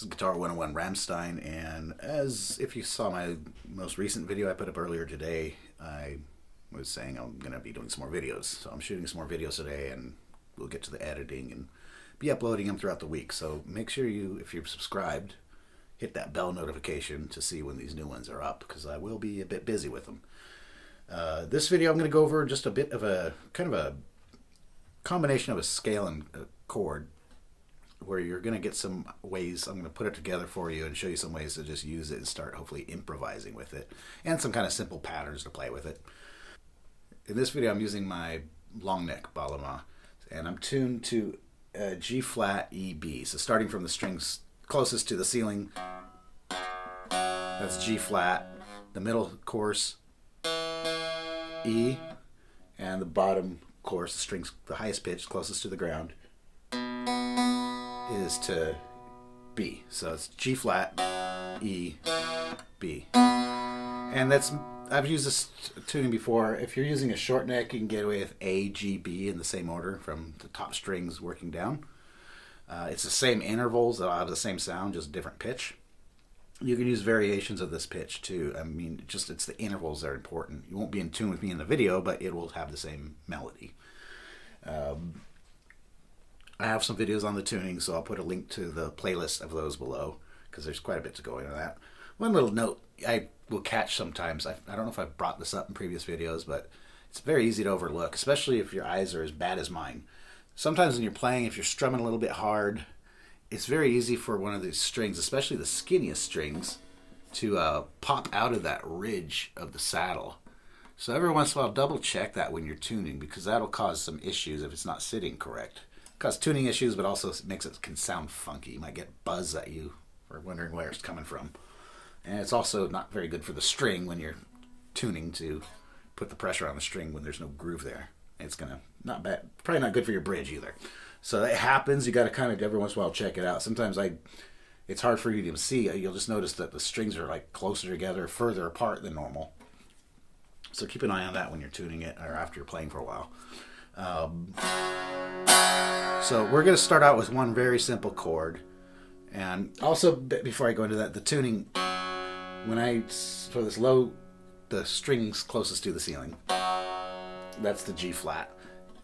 is Guitar 101 Rammstein, and as if you saw my most recent video I put up earlier today, I was saying I'm going to be doing some more videos. So I'm shooting some more videos today, and we'll get to the editing and be uploading them throughout the week. So make sure you, if you're subscribed, hit that bell notification to see when these new ones are up, because I will be a bit busy with them. This video I'm going to go over just a bit of a kind of a combination of a scale and a chord, where you're going to get some ways. I'm going to put it together for you and show you some ways to just use it and start hopefully improvising with it, and some kind of simple patterns to play with it. In this video I'm using my long neck Baglama, and I'm tuned to G flat E B. So starting from the strings closest to the ceiling, that's G flat, the middle course E, and the bottom course, the strings, the highest pitch closest to the ground, is to B. So it's G flat, E, B. And that's, I've used this tuning before. If you're using a short neck, you can get away with A, G, B in the same order from the top strings working down. It's the same intervals, they'll have the same sound, just different pitch. You can use variations of this pitch too. I mean, just it's the intervals that are important. You won't be in tune with me in the video, but it will have the same melody. I have some videos on the tuning, so I'll put a link to the playlist of those below, because there's quite a bit to go into that. One little note I will catch sometimes, I don't know if I've brought this up in previous videos, but it's very easy to overlook, especially if your eyes are as bad as mine. Sometimes when you're playing, if you're strumming a little bit hard, it's very easy for one of these strings, especially the skinniest strings, to pop out of that ridge of the saddle. So every once in a while, double check that when you're tuning, because that'll cause some issues if it's not sitting correct. Cause tuning issues, but also makes it can sound funky. You might get buzz at you for wondering where it's coming from. And it's also not very good for the string when you're tuning to put the pressure on the string when there's no groove there. It's gonna, not bad, probably not good for your bridge either. So that happens, you gotta kind of every once in a while check it out. Sometimes it's hard for you to see. You'll just notice that the strings are like closer together, further apart than normal. So keep an eye on that when you're tuning it or after you're playing for a while. So we're going to start out with one very simple chord. And also, before I go into that, the tuning, when for this low, the strings closest to the ceiling, that's the G flat.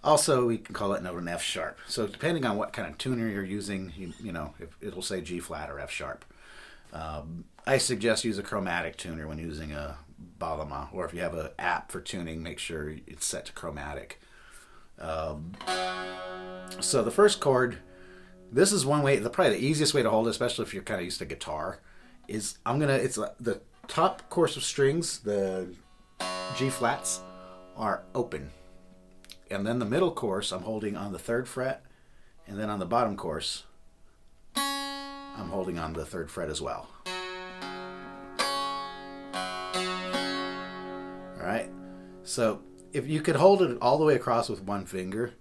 Also, we can call that note an F sharp. So depending on what kind of tuner you're using, you know, if it'll say G flat or F sharp. I suggest use a chromatic tuner when using a Baglama, or if you have an app for tuning, make sure it's set to chromatic. So the first chord, this is one way, probably the easiest way to hold it, especially if you're kind of used to guitar, is it's the top course of strings, the G flats, are open. And then the middle course, I'm holding on the 3rd fret, and then on the bottom course, I'm holding on the 3rd fret as well. Alright, so if you could hold it all the way across with one finger,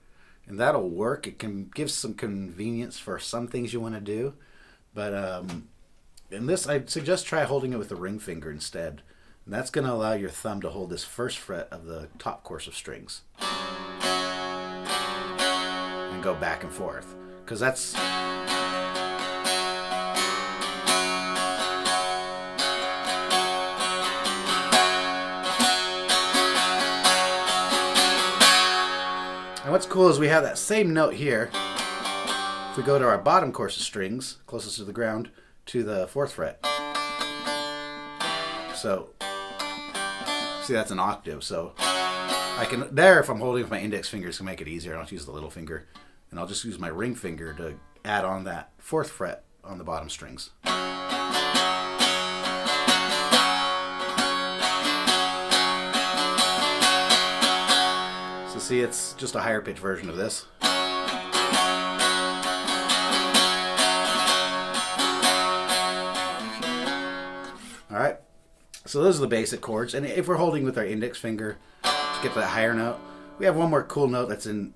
and that'll work. It can give some convenience for some things you want to do, but in this, I'd suggest try holding it with the ring finger instead. And that's going to allow your thumb to hold this 1st fret of the top course of strings and go back and forth, because that's and what's cool is we have that same note here. If we go to our bottom course of strings, closest to the ground, to the 4th fret. So, see, that's an octave. So I can, if I'm holding with my index fingers, can make it easier. I don't use the little finger. And I'll just use my ring finger to add on that 4th fret on the bottom strings. See, it's just a higher pitch version of this. Alright, so those are the basic chords. And if we're holding with our index finger to get to that higher note, we have one more cool note that's in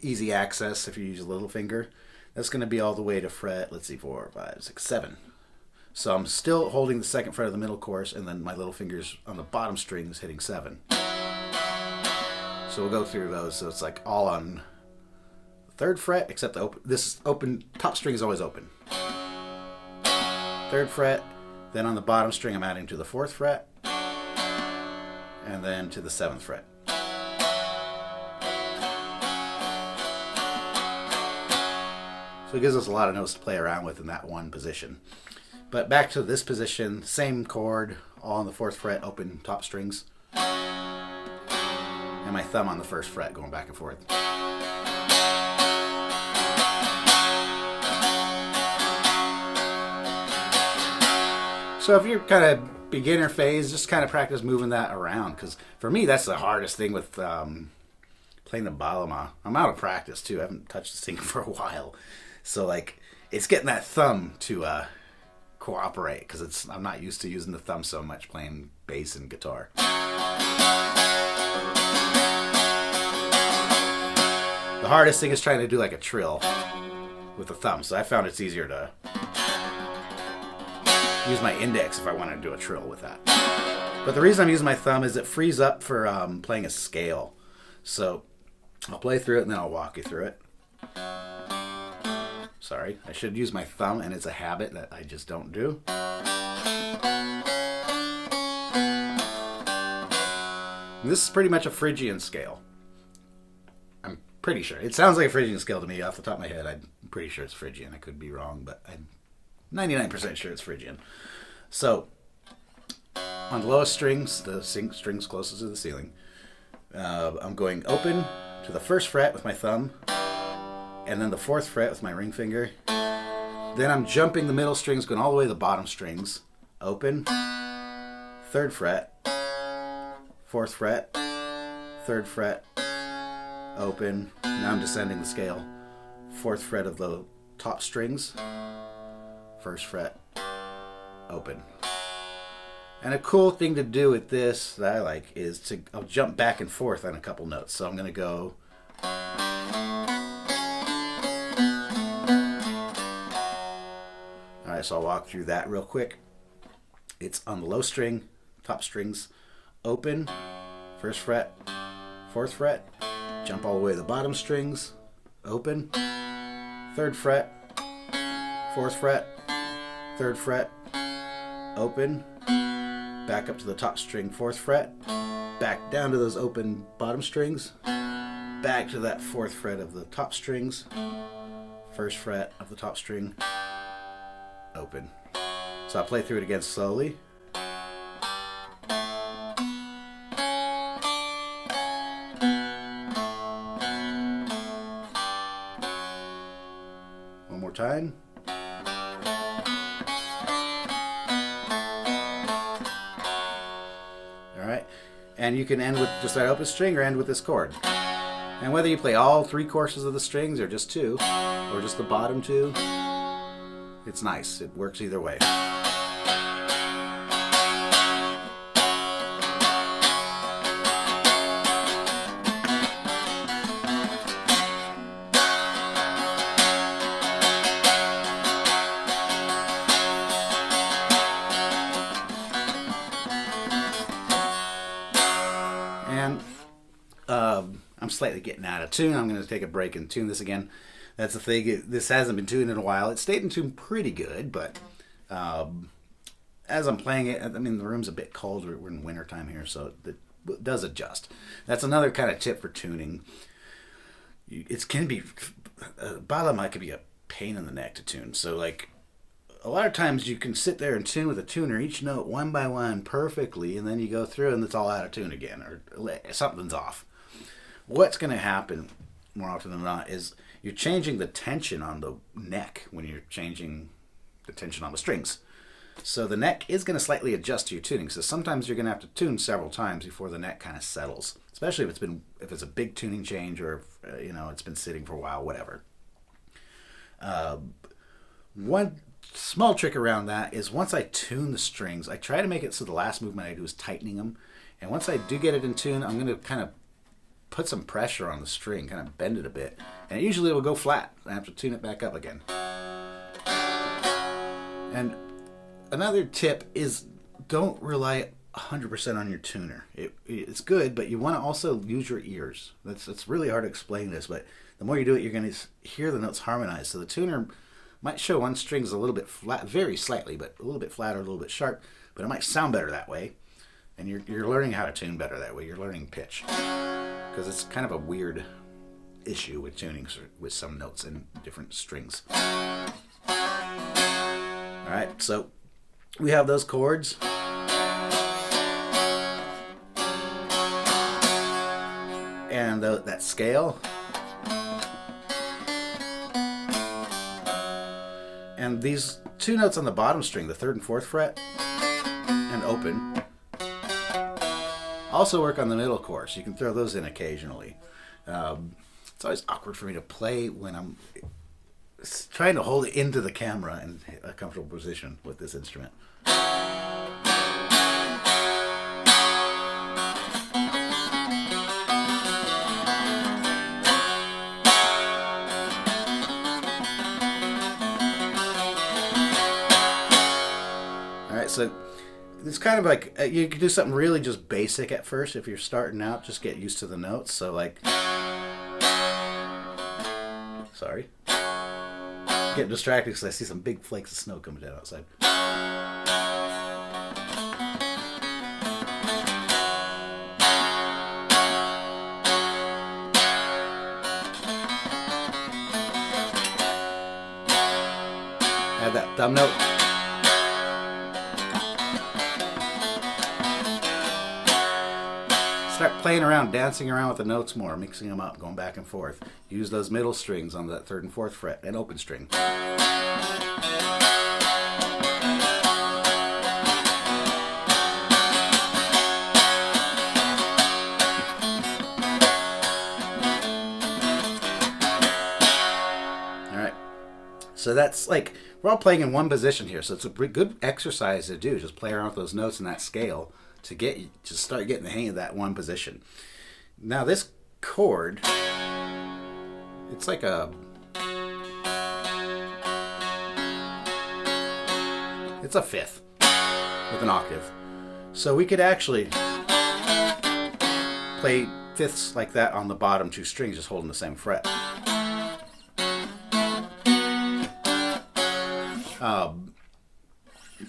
easy access if you use a little finger. That's going to be all the way to fret, let's see, 4, 5, 6, 7. So I'm still holding the 2nd fret of the middle course, and then my little finger's on the bottom strings hitting 7. So we'll go through those. So it's like all on the 3rd fret, except this open top string is always open. 3rd fret. Then on the bottom string, I'm adding to the 4th fret, and then to the 7th fret. So it gives us a lot of notes to play around with in that one position. But back to this position, same chord, all on the 4th fret, open top strings, and my thumb on the 1st fret going back and forth. So if you're kind of beginner phase, just kind of practice moving that around, because for me that's the hardest thing with playing the Baglama. I'm out of practice too. I haven't touched this thing for a while, so like it's getting that thumb to cooperate, because I'm not used to using the thumb so much playing bass and guitar. The hardest thing is trying to do like a trill with the thumb, so I found it's easier to use my index if I want to do a trill with that. But the reason I'm using my thumb is it frees up for playing a scale. So I'll play through it and then I'll walk you through it. Sorry, I should use my thumb, and it's a habit that I just don't do. And this is pretty much a Phrygian scale. I'm pretty sure. It sounds like a Phrygian scale to me off the top of my head. I'm pretty sure it's Phrygian. I could be wrong, but I'm 99% sure it's Phrygian. So, on the lowest strings, the strings closest to the ceiling, I'm going open to the 1st fret with my thumb, and then the 4th fret with my ring finger. Then I'm jumping the middle strings, going all the way to the bottom strings. Open, 3rd fret, 4th fret, 3rd fret, open. Now I'm descending the scale. 4th fret of the top strings, 1st fret, open. And a cool thing to do with this that I like is I'll jump back and forth on a couple notes. So I'm going to go. Alright, so I'll walk through that real quick. It's on the low string, top strings, open, 1st fret, 4th fret, jump all the way to the bottom strings, open, 3rd fret, 4th fret, 3rd fret, open, back up to the top string, 4th fret, back down to those open bottom strings, back to that 4th fret of the top strings, 1st fret of the top string, open. So I'll play through it again slowly. One more time. Alright, and you can end with just that open string or end with this chord. And whether you play all 3 courses of the strings or just 2, or just the bottom 2, it's nice. It works either way. And I'm slightly getting out of tune. I'm going to take a break and tune this again. That's the thing. This hasn't been tuned in a while. It stayed in tune pretty good, but as I'm playing it, I mean, the room's a bit cold. We're in winter time here, so it does adjust. That's another kind of tip for tuning. It can be, Baglama can be a pain in the neck to tune. So, like, a lot of times you can sit there and tune with a tuner each note one by one perfectly, and then you go through and it's all out of tune again, or something's off. What's going to happen more often than not is you're changing the tension on the neck when you're changing the tension on the strings. So the neck is going to slightly adjust to your tuning. So sometimes you're going to have to tune several times before the neck kind of settles, especially if it's a big tuning change, or if, it's been sitting for a while, whatever. One small trick around that is once I tune the strings, I try to make it so the last movement I do is tightening them. And once I do get it in tune, I'm going to kind of put some pressure on the string, kind of bend it a bit, and usually it will go flat. I have to tune it back up again. And another tip is don't rely 100% on your tuner. It's good, but you want to also use your ears. It's really hard to explain this, but the more you do it, you're going to hear the notes harmonize. So the tuner Might show one string's a little bit flat, very slightly, but a little bit flat or a little bit sharp, but it might sound better that way. And you're learning how to tune better that way. You're learning pitch. Because it's kind of a weird issue with tuning with some notes and different strings. Alright, so we have those chords. And that scale. And these two notes on the bottom string, the 3rd and 4th fret, and open, also work on the middle chorus. You can throw those in occasionally. It's always awkward for me to play when I'm trying to hold it into the camera in a comfortable position with this instrument. Alright, so it's kind of like, you can do something really just basic at first if you're starting out, just get used to the notes. So like, sorry, getting distracted because I see some big flakes of snow coming down outside. Add that thumb note. Start playing around, dancing around with the notes more, mixing them up, going back and forth. Use those middle strings on that 3rd and 4th fret, and open string. Alright, so that's like, we're all playing in one position here, so it's a good exercise to do, just play around with those notes in that scale to start getting the hang of that one position. Now this chord, it's like it's a 5th with an octave. So we could actually play 5ths like that on the bottom 2 strings, just holding the same fret.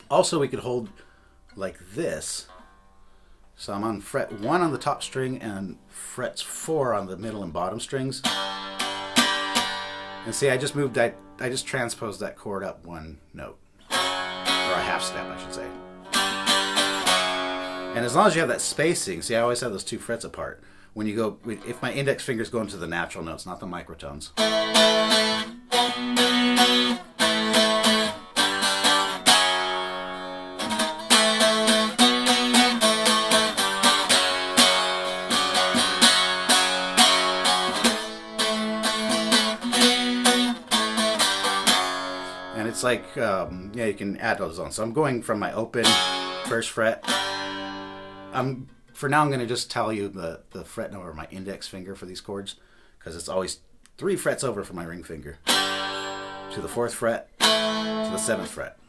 Also we could hold like this. So I'm on fret 1 on the top string and frets 4 on the middle and bottom strings. And see, I just transposed that chord up 1 note. Or a half step, I should say. And as long as you have that spacing, see, I always have those 2 frets apart. When you go, if my index finger's going to the natural notes, not the microtones. It's like, yeah, you can add those on. So I'm going from my open 1st fret. For now, I'm going to just tell you the fret number of my index finger for these chords, because it's always 3 frets over from my ring finger. To the 4th fret, to the 7th fret.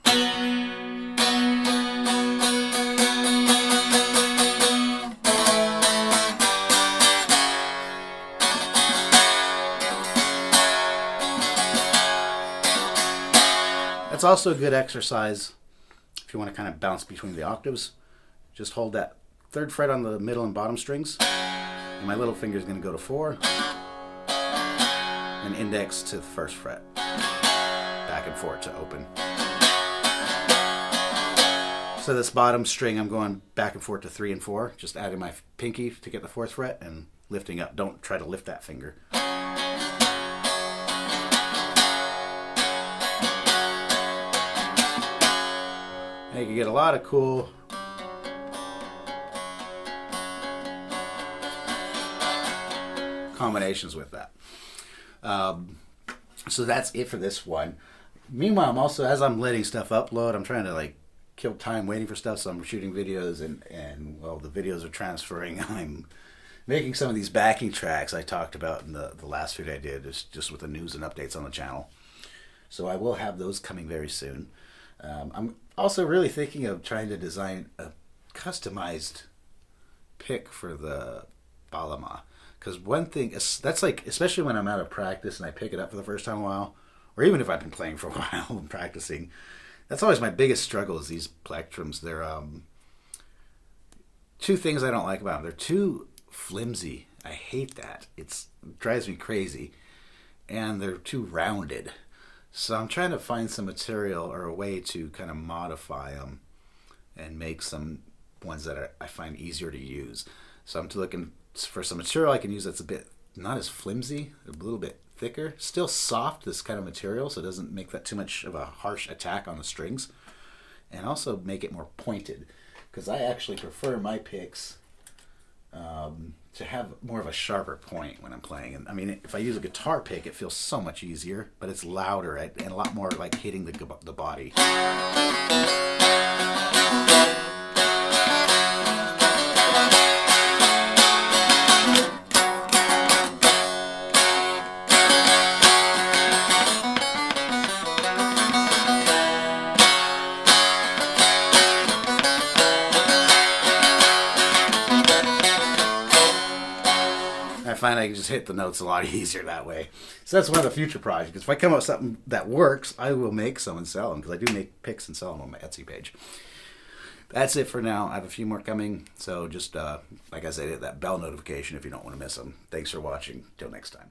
It's also a good exercise if you want to kind of bounce between the octaves. Just hold that 3rd fret on the middle and bottom strings, and my little finger is going to go to 4, and index to the 1st fret, back and forth to open. So this bottom string, I'm going back and forth to 3 and 4, just adding my pinky to get the 4th fret and lifting up. Don't try to lift that finger. And you can get a lot of cool combinations with that. So that's it for this one. Meanwhile, I'm also, as I'm letting stuff upload, I'm trying to like kill time waiting for stuff, so I'm shooting videos, and while the videos are transferring, I'm making some of these backing tracks I talked about in the last video I did, just with the news and updates on the channel. So I will have those coming very soon. I'm also really thinking of trying to design a customized pick for the Baglama, because one thing that's like, especially when I'm out of practice and I pick it up for the first time in a while, or even if I've been playing for a while and practicing. That's always my biggest struggle is these plectrums. They're two things I don't like about them. They're too flimsy. I hate that. It drives me crazy. And they're too rounded. So I'm trying to find some material or a way to kind of modify them and make some ones that I find easier to use. So I'm looking for some material I can use that's a bit not as flimsy, a little bit thicker, still soft, this kind of material, so it doesn't make that too much of a harsh attack on the strings, and also make it more pointed, because I actually prefer my picks to have more of a sharper point when I'm playing. And I mean, if I use a guitar pick, it feels so much easier, but it's louder and a lot more like hitting the body. I find I can just hit the notes a lot easier that way. So that's one of the future projects. If I come up with something that works, I will make some and sell them, because I do make picks and sell them on my Etsy page. That's it for now. I have a few more coming. So just, like I said, hit that bell notification if you don't want to miss them. Thanks for watching. Till next time.